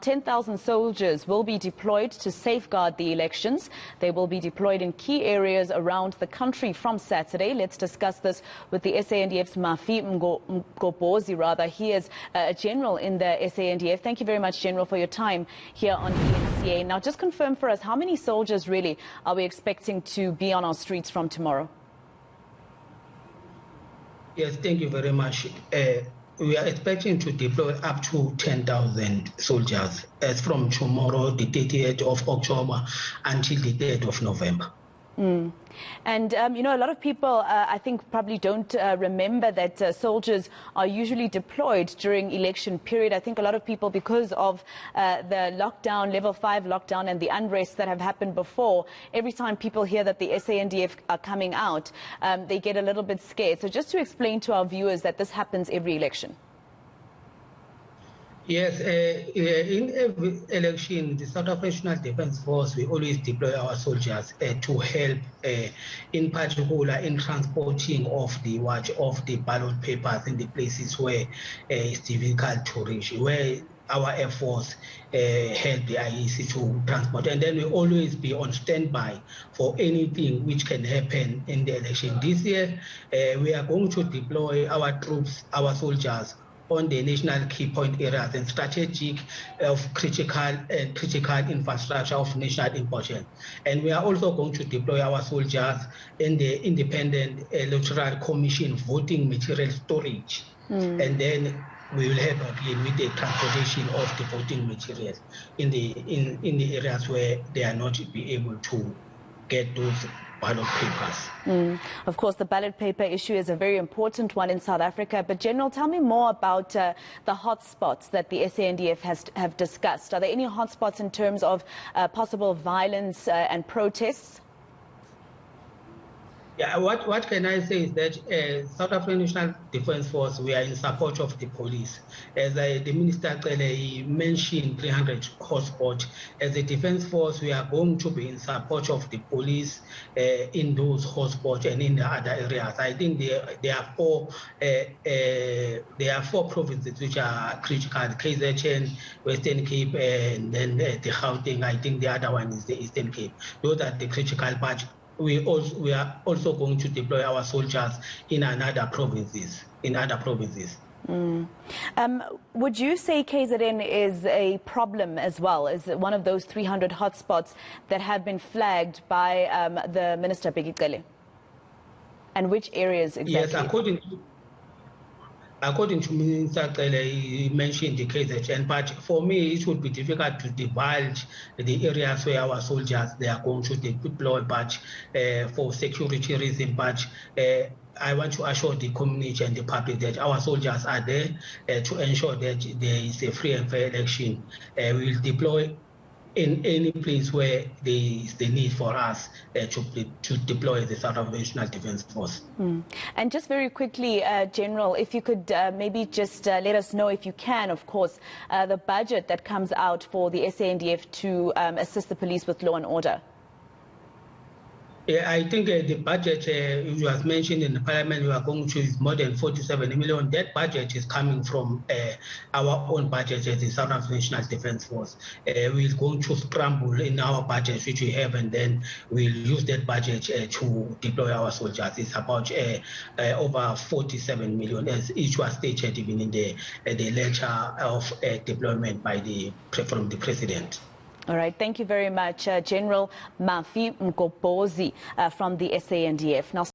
10,000 soldiers will be deployed to safeguard the elections. They will be deployed in key areas around the country from Saturday. Let's discuss this with the SANDF's Mafi Mgobozi. He is a general in the SANDF. Thank you very much, General, for your time here on eNCA. Now, just confirm for us, how many soldiers really are we expecting to be on our streets from tomorrow? Yes, thank you very much. We are expecting to deploy up to 10,000 soldiers as from tomorrow, the 30th of October, until the 3rd of November. And, you know, a lot of people, I think, probably don't remember that soldiers are usually deployed during election period. I think a lot of people, because of the lockdown, level 5 lockdown and the unrest that have happened before, every time people hear that the SANDF are coming out, they get a little bit scared. So just to explain to our viewers that this happens every election. Yes, in every election, the South African National Defence Force, we always deploy our soldiers to help, in particular, in transporting of the ballot papers in the places where it's difficult to reach, where our Air Force help the IEC to transport. And then we always be on standby for anything which can happen in the election. This year, we are going to deploy our troops, our soldiers, on the national key point areas and strategic of critical infrastructure of national importance. And we are also going to deploy our soldiers in the Independent Electoral Commission voting material storage. And then we will help again with the transportation of the voting materials in the areas where they are not be able to get those ballot papers. Of course, the ballot paper issue is a very important one in South Africa. But, General, tell me more about the hotspots that the SANDF have discussed. Are there any hotspots in terms of possible violence and protests? Yeah, what can I say is that South African National Defence Force, we are in support of the police. As the Minister mentioned, 300 hotspots. As a Defence Force, we are going to be in support of the police in those hotspots and in the other areas. I think there are four provinces which are critical: KZN, Western Cape, and then the Gauteng. I think the other one is the Eastern Cape. Those are the critical parts. We are also going to deploy our soldiers in other provinces. Would you say KZN is a problem as well? Is it one of those 300 hotspots that have been flagged by the Minister Bheki? And which areas exactly? Yes, according to Minister he mentioned the KZN, but for me it would be difficult to divulge the areas where our soldiers they are going to deploy, but for security reasons. But I want to assure the community and the public that our soldiers are there to ensure that there is a free and fair election. We will deploy in any place where there is the need for us to deploy the South African National Defence Force. And just very quickly, General, if you could maybe just let us know, if you can, of course, the budget that comes out for the SANDF to assist the police with law and order. Yeah, I think the budget, it was mentioned in the Parliament, we are going to use more than 47 million. That budget is coming from our own budget as the South African National Defence Force. We're going to scramble in our budget, which we have, and then we'll use that budget to deploy our soldiers. It's about over 47 million, as each was stated even in the letter of deployment from the President. All right. Thank you very much, General Mafi Mgobozi from the SANDF. Now,